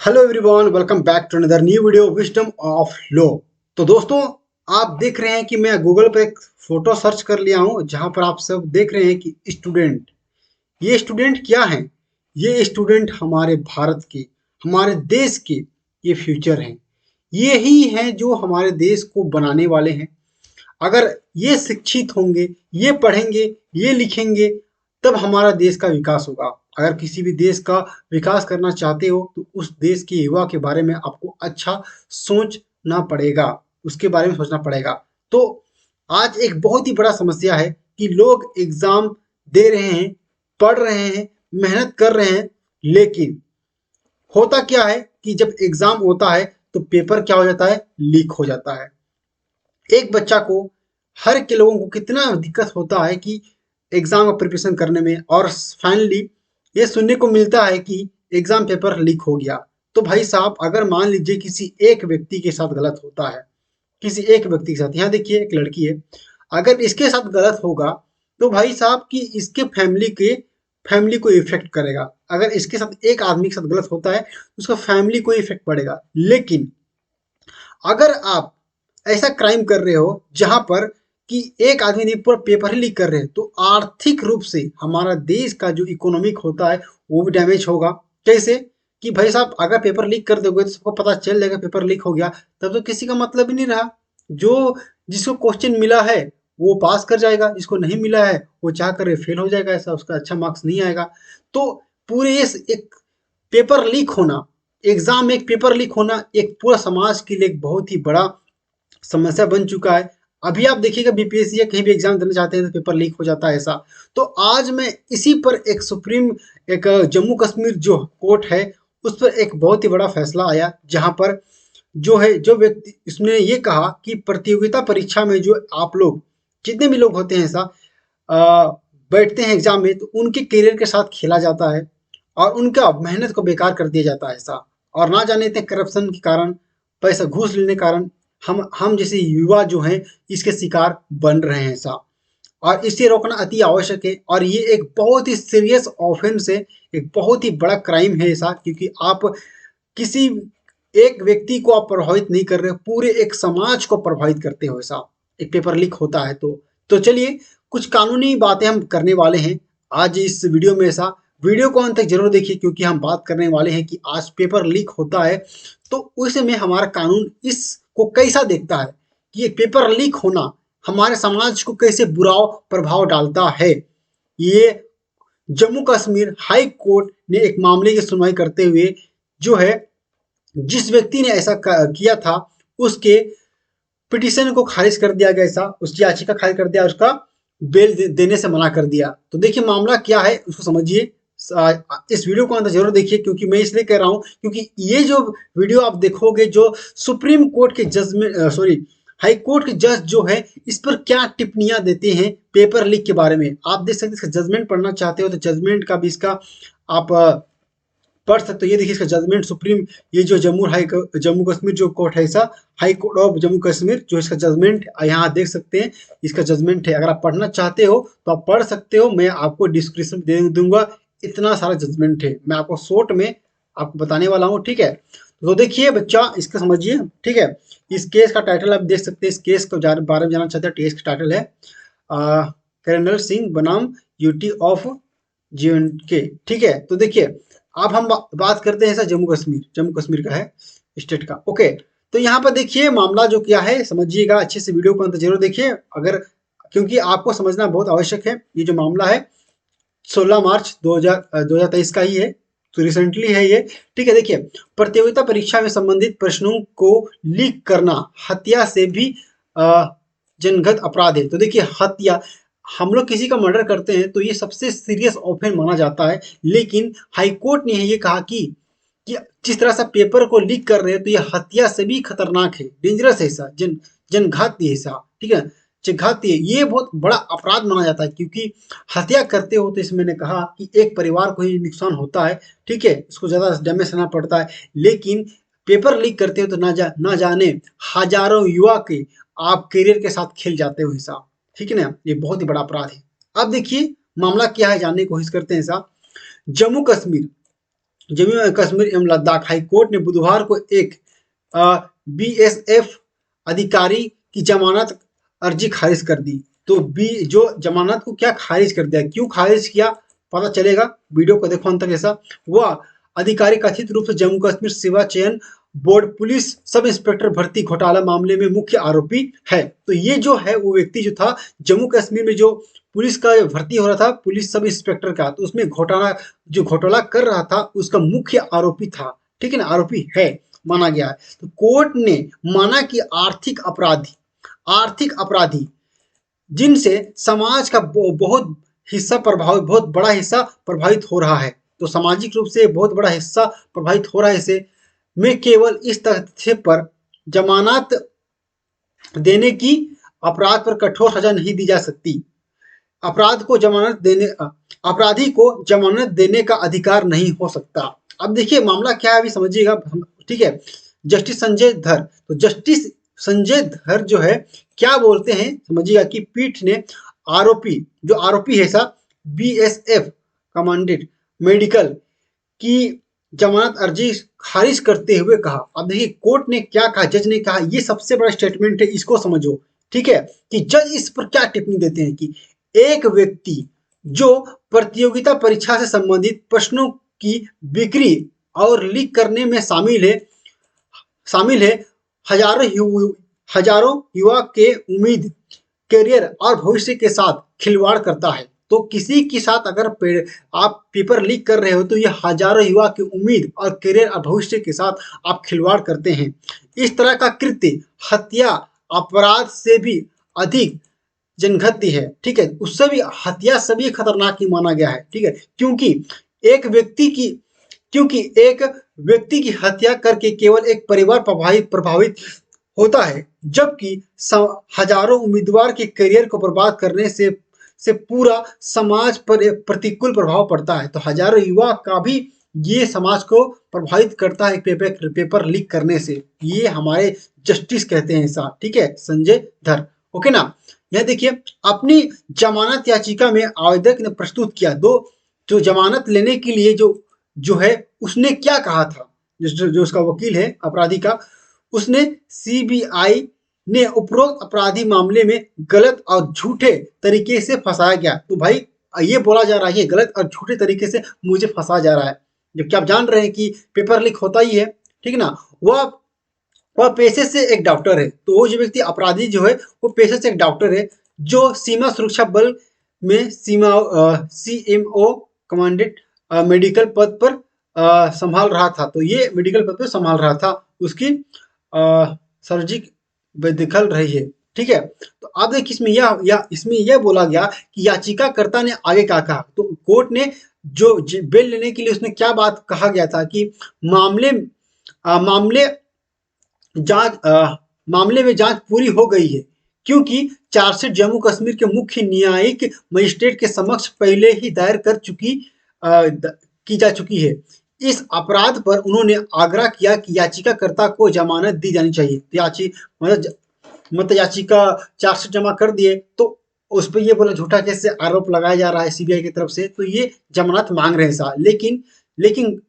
Hello everyone, welcome back to another new video wisdom of law. तो दोस्तों, आप देख रहे हैं कि मैं गूगल पे एक फोटो सर्च कर लिया हूं जहां पर आप सब देख रहे हैं कि स्टूडेंट, ये स्टूडेंट क्या हैं? ये स्टूडेंट हमारे भारत के, हमारे देश के ये फ्यूचर हैं। ये ही हैं जो हमारे देश को बनाने वाले हैं। अगर ये शिक्षित होंगे, ये पढ़ेंगे, ये लिखेंगे, तब हमारा देश का विकास होगा। अगर किसी भी देश का विकास करना चाहते हो तो उस देश के युवा के बारे में आपको अच्छा सोचना पड़ेगा, उसके बारे में सोचना पड़ेगा। तो आज एक बहुत ही बड़ा समस्या है कि लोग एग्जाम दे रहे हैं, पढ़ रहे हैं, मेहनत कर रहे हैं, लेकिन होता क्या है कि जब एग्जाम होता है तो पेपर क्या हो जाता है, लीक हो जाता है। एक बच्चा को, हर के लोगों को कितना दिक्कत होता है कि एग्जाम का प्रिपरेशन करने में, और फाइनली ये सुनने को मिलता है कि एग्जाम पेपर लीक हो गया। तो भाई साहब, अगर मान लीजिए किसी एक व्यक्ति के साथ गलत होता है, किसी एक व्यक्ति के साथ, यहाँ देखिए एक लड़की है, अगर इसके साथ गलत होगा तो भाई साहब कि इसके फैमिली को इफेक्ट करेगा। अगर इसके साथ एक आदमी के साथ गलत होता है तो उसका फैमिली को इफेक्ट पड़ेगा। लेकिन अगर आप ऐसा क्राइम कर रहे हो जहां पर कि एक आदमी ने पूरा पेपर ही लीक कर रहे हैं, तो आर्थिक रूप से हमारा देश का जो इकोनॉमिक होता है वो भी डैमेज होगा। कैसे? कि भाई साहब, अगर पेपर लीक कर दोगे तो सबको पता चल जाएगा पेपर लीक हो गया, तब तो किसी का मतलब ही नहीं रहा। जो जिसको क्वेश्चन मिला है वो पास कर जाएगा, जिसको नहीं मिला है वो चाह कर फेल हो जाएगा, ऐसा उसका अच्छा मार्क्स नहीं आएगा। तो पूरे एक पेपर लीक होना, एग्जाम में एक पेपर लीक होना एक पूरा समाज के लिए एक बहुत ही बड़ा समस्या बन चुका है। अभी आप देखिएगा बीपीएससी या कहीं भी एग्जाम देना चाहते हैं तो पेपर लीक हो जाता है ऐसा। तो आज मैं इसी पर एक जम्मू कश्मीर जो कोर्ट है उस पर एक बहुत ही बड़ा फैसला आया, जहां पर जो है, जो व्यक्ति, इसने ये कहा कि प्रतियोगिता परीक्षा में जो आप लोग, जितने भी लोग होते हैं ऐसा, अ, बैठते हैं एग्जाम में, तो उनके करियर के साथ खेला जाता है और उनका मेहनत को बेकार कर दिया जाता है ऐसा। और ना जाने इतने करप्शन के कारण, पैसा घूस लेने के कारण हम जैसे युवा जो हैं इसके शिकार बन रहे हैं ऐसा। और इसे रोकना अति आवश्यक है, और ये एक बहुत ही सीरियस ऑफेंस है, एक बहुत ही बड़ा क्राइम है ऐसा, क्योंकि आप किसी एक व्यक्ति को आप प्रभावित नहीं कर रहे हो, पूरे एक समाज को प्रभावित करते हो ऐसा। एक पेपर लीक होता है तो चलिए, कुछ कानूनी बातें हम करने वाले हैं आज इस वीडियो में ऐसा। वीडियो को अंत तक जरूर देखिए, क्योंकि हम बात करने वाले हैं कि आज पेपर लीक होता है तो उसमें हमारा कानून इसको कैसा देखता है, कि ये पेपर लीक होना हमारे समाज को कैसे बुरा प्रभाव डालता है। ये जम्मू कश्मीर हाई कोर्ट ने एक मामले की सुनवाई करते हुए, जो है, जिस व्यक्ति ने ऐसा किया था उसके पिटीशन को खारिज कर दिया गया, ऐसा उसकी याचिका खारिज कर दिया, उसका बेल देने से मना कर दिया। तो देखिए मामला क्या है उसको समझिए। इस वीडियो को अंदर जरूर देखिए, क्योंकि मैं इसलिए कह रहा हूं क्योंकि ये जो वीडियो आप देखोगे, जो सुप्रीम कोर्ट के जजमेंट, सॉरी, हाई कोर्ट के जज जो है इस पर क्या टिप्पणियां देते हैं पेपर लीक के बारे में, आप देख सकते हैं। इसका जजमेंट पढ़ना चाहते हो तो जजमेंट का भी इसका आप पढ़ सकते हो। ये देखिए इसका जजमेंट सुप्रीम, ये जो जम्मू कश्मीर जो कोर्ट है ऐसा, high court of Jammu Kashmir, जो इसका जजमेंट यहाँ देख सकते हैं, इसका जजमेंट है। अगर आप पढ़ना चाहते हो तो आप पढ़ सकते हो, मैं आपको डिस्क्रिप्शन दे दूंगा। इतना सारा जजमेंट है, मैं आपको शॉर्ट में आपको बताने वाला हूँ, ठीक है। तो देखिए बच्चा, इसका समझिए, ठीक है। इस केस का टाइटल आप देख सकते हैं, इस केस के बारे में जानना चाहते हैं। केस का टाइटल है कर्नल सिंह बनाम यूटी ऑफ जे के, ठीक है। तो देखिए, अब हम बात करते हैं ऐसा जम्मू कश्मीर का है, स्टेट का, ओके। तो यहाँ पर देखिए मामला जो क्या है समझिएगा अच्छे से, वीडियो को अंत जरूर देखिए, अगर, क्योंकि आपको समझना बहुत आवश्यक है। ये जो मामला है 16 मार्च 2023 का ही है, तो रिसेंटली है ये, ठीक है। देखिए, प्रतियोगिता परीक्षा में संबंधित प्रश्नों को लीक करना हत्या से भी जनगत अपराध है। तो देखिए, हत्या, हम लोग किसी का मर्डर करते हैं तो ये सबसे सीरियस ऑफेंस माना जाता है, लेकिन हाई कोर्ट ने ये कहा कि जिस तरह से पेपर को लीक कर रहे हैं तो ये हत्या से भी खतरनाक है, डेंजरस है ऐसा, जनघाती है ऐसा, ठीक है, जनघाती है। ये बहुत बड़ा अपराध माना जाता है, क्योंकि हत्या करते हो तो इसमें मैंने कहा कि एक परिवार को ही नुकसान होता है, ठीक है, इसको ज्यादा डैमेज करना पड़ता है। लेकिन पेपर लीक करते हो तो ना जाने हजारों युवा के आप करियर के साथ खेल जाते हो ऐसा, ठीक है ना। ये बहुत ही बड़ा अपराध है। अब देखिए मामला क्या है, जानने की कोशिश करते हैं ऐसा। जम्मू कश्मीर जम्मू एवं कश्मीर एवं लद्दाख हाई कोर्ट ने बुधवार को एक बीएसएफ अधिकारी की जमानत अर्जी खारिज कर दी। तो जो जमानत को क्या खारिज कर दिया, क्यों खारिज किया पता चलेगा, वीडियो को देखो अंत तक। ऐसा वह अधिकारी कथित रूप से जम्मू कश्मीर सेवा चयन बोर्ड पुलिस सब इंस्पेक्टर भर्ती घोटाला मामले में मुख्य आरोपी है। तो ये जो है वो व्यक्ति जो था जम्मू कश्मीर में जो पुलिस का भर्ती हो रहा था पुलिस सब इंस्पेक्टर का, तो उसमें घोटाला कर रहा था उसका मुख्य आरोपी था। ठीक है ना, आरोपी है माना गया है। तो कोर्ट ने माना कि आर्थिक अपराधी जिनसे समाज का बहुत बड़ा हिस्सा प्रभावित हो रहा है, तो सामाजिक रूप से बहुत बड़ा हिस्सा प्रभावित हो रहा है इसे, में केवल इस तथ्य पर जमानत देने की अपराध पर कठोर सजा नहीं दी जा सकती। अपराधी को जमानत देने का अधिकार नहीं हो सकता। अब देखिए मामला क्या है अभी समझिएगा, ठीक है। जस्टिस संजय धर, तो जस्टिस संजय धर जो है क्या बोलते हैं समझिएगा कि पीठ ने जो आरोपी है सा बीएसएफ कमांडेंट मेडिकल की जमानत अर्जी खारिज करते हुए कहा। अब देखिए कोर्ट ने क्या कहा, जज ने कहा, ये सबसे बड़ा स्टेटमेंट है, इसको समझो, ठीक है, कि जज इस पर क्या टिप्पणी देते हैं कि एक व्यक्ति जो प्रतियोगिता परीक्षा से संबंधित प्रश्नों की बिक्री और लीक करने में शामिल है हजारों युवा के उम्मीद, करियर और भविष्य के साथ खिलवाड़ करता है। तो किसी के साथ अगर आप पेपर लीक कर रहे हो तो ये हजारों युवा की उम्मीद और करियर और भविष्य के साथ आप खिलवाड़ करते हैं। इस तरह का कृत्य हत्या अपराध से भी अधिक जनघाती है, ठीक है, उससे भी हत्या से भी खतरनाक ही माना गया है, ठीक है, क्योंकि एक व्यक्ति की हत्या करके केवल एक परिवार प्रभावित होता है, जबकि हजारों उम्मीदवार के करियर को बर्बाद करने से पूरा समाज पर एक प्रतिकूल प्रभाव पड़ता है। तो हजारों युवा का भी ये समाज को प्रभावित करता है पेपर लीक करने से, ये हमारे जस्टिस कहते हैं ऐसा, ठीक है, संजय धर। ओके ना, यह देखिए अपनी जमानत याचिका में आवेदक ने प्रस्तुत किया जो जमानत लेने के लिए जो है उसने क्या कहा था, जो उसका वकील है अपराधी का, उसने सीबीआई ने उपरोक्त अपराधी मामले में गलत और झूठे तरीके से फंसाया गया। तो भाई ये बोला जा रहा है गलत और झूठे तरीके से मुझे फंसाया जा रहा है, जबकि आप जान रहे हैं कि पेपर लीक होता ही है, ठीक है ना। वह पेशे से एक डॉक्टर है, तो वो जो व्यक्ति अपराधी जो है वो पेशे से एक डॉक्टर है जो सीमा सुरक्षा बल में CMO कमांडेंट मेडिकल पद पर संभाल रहा था। तो ये मेडिकल पद पर संभाल रहा था, उसकी सर्जरी दिखल रही है, ठीक है। तो अब देखिए इसमें यह बोला गया कि याचिकाकर्ता ने आगे क्या कहा। तो कोर्ट ने जो बेल लेने के लिए उसने क्या बात कहा गया था कि मामले में जांच पूरी हो गई है, क्योंकि चार्जशीट जम्मू कश्मीर के मुख्य न्यायिक मजिस्ट्रेट के समक्ष पहले ही दायर की जा चुकी है। इस अपराध पर उन्होंने आग्रह किया कि याचिकाकर्ता को जमानत दी जानी चाहिए। मतलब याचिका चार्जशीट जमा कर दिए तो उस पर ये बोला झूठा कैसे आरोप लगाया जा रहा है सीबीआई की तरफ से, तो ये जमानत मांग रहे हैं सा। लेकिन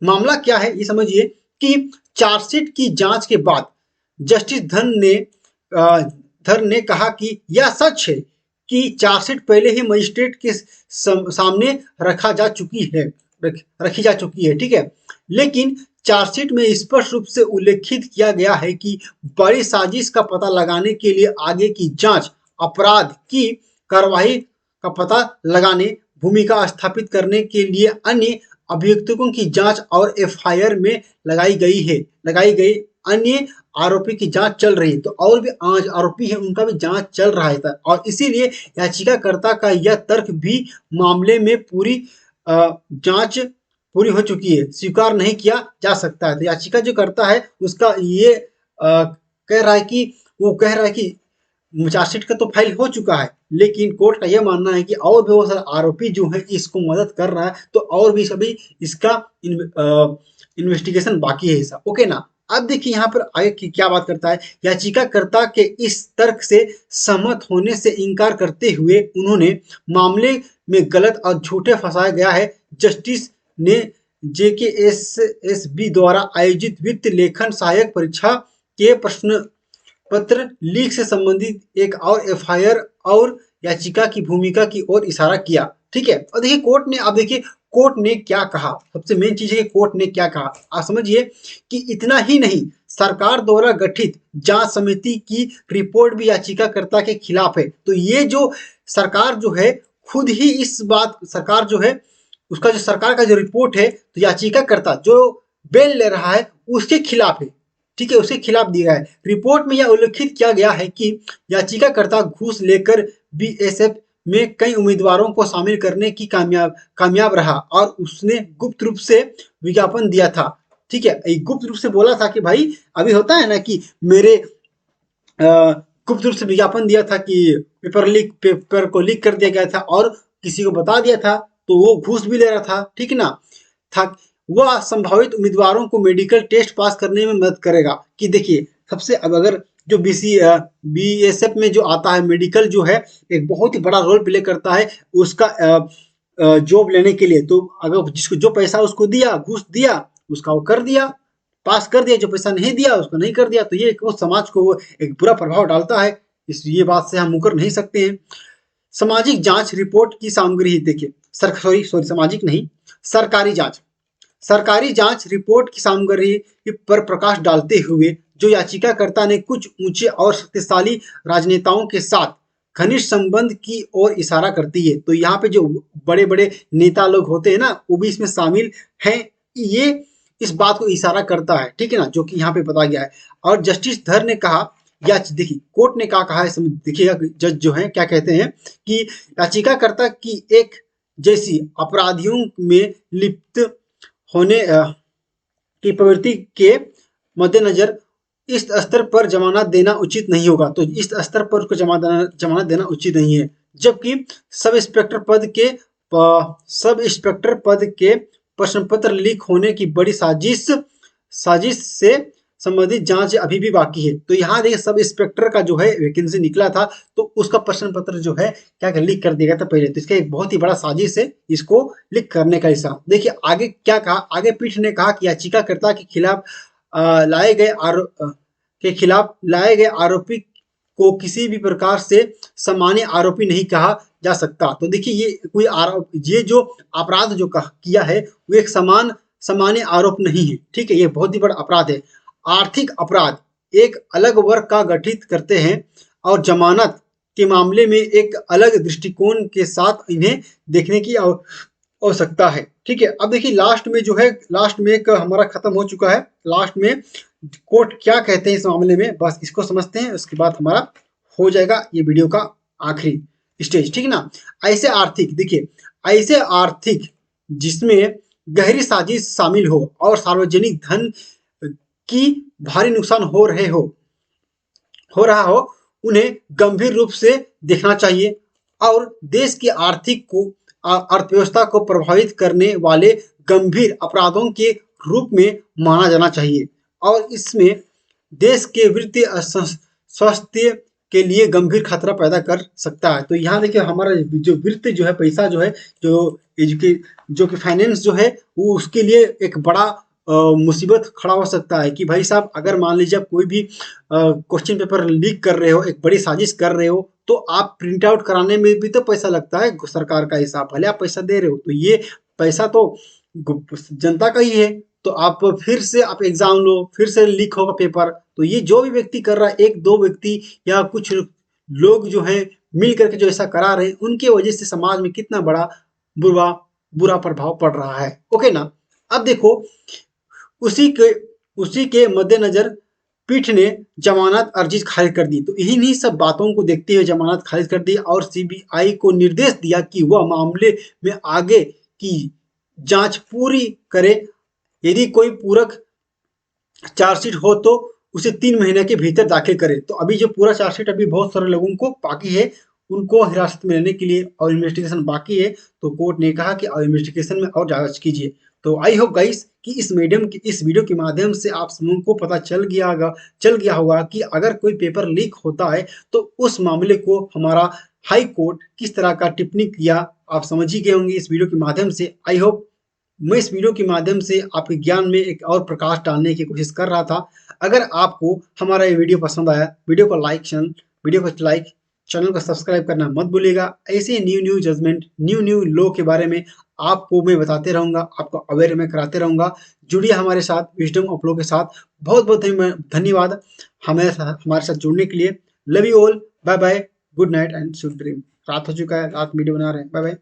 मामला क्या है ये समझिए कि चार्जशीट की जांच के बाद जस्टिस धर ने कहा कि यह सच है कि चार्जशीट पहले ही मजिस्ट्रेट के सामने रखी जा चुकी है, ठीक है, लेकिन चार्जशीट में स्पष्ट रूप से उल्लेखित किया गया है कि बड़ी साजिश का पता लगाने के लिए आगे की जांच, अपराध की कार्रवाई का पता लगाने, भूमिका स्थापित करने के लिए अन्य अभियुक्तों की जांच और एफआईआर में लगाई गई अन्य आरोपी की जांच चल रही है। तो और भी आरोपी है उनका भी जांच चल रहा है, और इसीलिए याचिकाकर्ता का यह तर्क भी मामले में पूरी जांच पूरी हो चुकी है स्वीकार नहीं किया जा सकता है। तो याचिका जो करता है उसका ये कह रहा है कि चार्जशीट का तो फाइल हो चुका है, लेकिन कोर्ट का यह मानना है कि और भी बहुत सारे आरोपी जो है इसको मदद कर रहा है, तो और भी सभी इसका इन्वेस्टिगेशन बाकी है ऐसा। ओके ना, अब देखिए यहाँ पर आगे की क्या बात करता है। याचिकाकर्ता के इस तर्क से सहमत होने से इनकार करते हुए उन्होंने मामले में गलत और झूठे फंसाया गया है। जस्टिस ने JKSSB द्वारा आयोजित वित्त लेखन सहायक परीक्षा के प्रश्न पत्र लीक से संबंधित एक और FIR और याचिका की भूमिका की ओर इशारा किया। ठीक है, और देखिए कोर्ट ने, अब देखिए कोर्ट ने क्या कहा। सबसे मेन चीज है कि कोर्ट ने क्या कहा। आप समझिए कि इतना ही नहीं, सरकार द्वारा गठित जांच समिति की रिपोर्ट भी याचिकाकर्ता के खिलाफ है। तो ये जो सरकार जो है खुद ही इस बात, सरकार जो है उसका जो सरकार का जो रिपोर्ट है, तो याचिकाकर्ता जो बेल ले रहा है उसके खिलाफ है। ठीक है, उसके खिलाफ दिया है। रिपोर्ट में यह उल्लेखित किया गया है कि याचिकाकर्ता घूस लेकर BSF में कई उम्मीदवारों को शामिल करने की कामयाब रहा और उसने गुप्त रूप से विज्ञापन दिया था। ठीक है, गुप्त रूप से बोला था कि भाई अभी होता है ना कि मेरे गुप्त रूप से विज्ञापन दिया था कि पेपर को लीक कर दिया गया था और किसी को बता दिया था, तो वो घूस भी ले रहा था। ठीक ना था, वह संभावित उम्मीदवारों को मेडिकल टेस्ट पास करने में मदद करेगा। कि देखिए सबसे, अब अगर जो BSF में जो आता है मेडिकल जो है एक बहुत ही बड़ा रोल प्ले करता है उसका जॉब लेने के लिए। तो अगर जिसको जो पैसा उसको दिया, घूस दिया, उसका वो कर दिया, पास कर दिया। जो पैसा नहीं दिया उसको नहीं कर दिया। तो ये वो समाज को वो एक बुरा प्रभाव डालता है। इस ये बात से हम मुकर नहीं सकते हैं। सामाजिक जांच रिपोर्ट की सामग्री देखिए, सॉरी सामाजिक नहीं, सरकारी जांच, सरकारी जांच रिपोर्ट की सामग्री पर प्रकाश डालते हुए जो याचिकाकर्ता ने कुछ ऊंचे और शक्तिशाली राजनेताओं के साथ घनिष्ठ संबंध की ओर इशारा करती है। तो यहाँ पे जो बड़े बड़े नेता लोग होते हैं ना, वो भी इसमें शामिल हैं। ये इस बात को इशारा करता है। ठीक है ना, जो कि यहाँ पे बताया गया है। और जस्टिस धर ने कहा, या देखिए कोर्ट ने क्या कहा है, देखिएगा जज जो है क्या कहते हैं कि याचिकाकर्ता की एक जैसी अपराधियों में लिप्त होने की प्रवृत्ति के मद्देनजर इस स्तर पर जमानत देना उचित नहीं होगा। तो इस स्तर पर उसको जमानत देना उचित नहीं है। जबकि सब इंस्पेक्टर पद के प्रश्न पत्र लीक होने की बड़ी साजिश से संबंधित जांच अभी भी बाकी है। तो यहाँ देखिए सब इंस्पेक्टर का जो है वैकेंसी निकला था, तो उसका प्रश्न पत्र जो है क्या लीक कर दिया गया था पहले। तो इसका एक बहुत ही बड़ा साजिश है इसको लीक करने का हिस्सा। देखिए आगे क्या कहा, आगे पीठ ने कहा कि याचिकाकर्ता के खिलाफ लाए गए आरोपी को किसी भी प्रकार से सामान्य आरोपी नहीं कहा जा सकता। तो देखिए ये कोई आरोप, ये जो अपराध जो किया है वो एक सामान्य आरोप नहीं है। ठीक है, ये बहुत ही बड़ा अपराध है। आर्थिक अपराध एक अलग वर्ग का गठित करते हैं और जमानत के मामले में एक अलग दृष्टिकोण के साथ इन्हें देखने की आवश्यकता है। ठीक है, अब देखिए लास्ट में जो है, लास्ट में एक हमारा खत्म हो चुका है। लास्ट में कोर्ट क्या कहते हैं इस मामले में, बस इसको समझते हैं, उसके बाद हमारा हो जाएगा ये वीडियो का आखिरी स्टेज। ठीक ना, ऐसे आर्थिक, देखिए ऐसे आर्थिक जिसमें गहरी साजिश शामिल हो और सार्वजनिक धन की भारी नुकसान हो रहा हो, उन्हें गंभीर रूप से देखना चाहिए और देश की अर्थव्यवस्था को प्रभावित करने वाले गंभीर अपराधों के रूप में माना जाना चाहिए और इसमें देश के वित्तीय स्वास्थ्य के लिए गंभीर खतरा पैदा कर सकता है। तो यहाँ देखिए हमारा जो वित्त जो है, पैसा जो है, जो कि फाइनेंस जो है, वो उसके लिए एक बड़ा मुसीबत खड़ा हो सकता है। कि भाई साहब अगर मान लीजिए आप कोई भी क्वेश्चन पेपर लीक कर रहे हो, एक बड़ी साजिश कर रहे हो, तो आप प्रिंट आउट कराने में भी तो पैसा लगता है, सरकार का हिसाब, भले आप पैसा दे रहे हो, तो ये पैसा तो जनता का ही है। तो आप फिर से आप एग्जाम लो, फिर से लीक होगा पेपर। तो ये जो भी व्यक्ति कर रहा है, एक दो व्यक्ति या कुछ लोग जो है मिल करके जो ऐसा करा रहे हैं, उनके वजह से समाज में कितना बड़ा बुरा प्रभाव पड़ रहा है। ओके ना, अब देखो उसी के मद्देनजर पीठ ने जमानत अर्जी खारिज कर दी। तो इन्हीं सब बातों को देखते हुए जमानत खारिज कर दी और CBI को निर्देश दिया कि वह मामले में आगे की जांच पूरी करे। यदि कोई पूरक चार्जशीट हो तो उसे 3 महीने के भीतर दाखिल करे। तो अभी जो पूरा चार्जशीट अभी बहुत सारे लोगों को बाकी है, उनको हिरासत में लेने के लिए और इन्वेस्टिगेशन बाकी है। तो कोर्ट ने कहा कि इन्वेस्टिगेशन में और जांच कीजिए। तो आई होप गाइस कि इस वीडियो के माध्यम से आप समूह को पता चल गया होगा कि अगर कोई पेपर लीक होता है तो उस मामले को हमारा हाई कोर्ट किस तरह का टिप्पणी किया, आप समझ ही गए होंगे इस वीडियो के माध्यम से। आई होप मैं इस वीडियो के माध्यम से आपके ज्ञान में एक और प्रकाश डालने की कोशिश कर रहा था। अगर आपको हमारा ये वीडियो पसंद आया, वीडियो को लाइक, चैनल को सब्सक्राइब करना मत भूलिएगा। ऐसे न्यू जजमेंट, न्यू लॉ के बारे में आपको मैं बताते रहूँगा, आपको अवेयर मैं कराते रहूँगा। जुड़िए हमारे साथ विजडम ऑफ लॉ के साथ। बहुत-बहुत धन्यवाद हमारे साथ जुड़ने के लिए। Love you all, bye bye, good night and sweet dream. रात हो चुका है, रात वीडियो बना रहे हैं। Bye bye.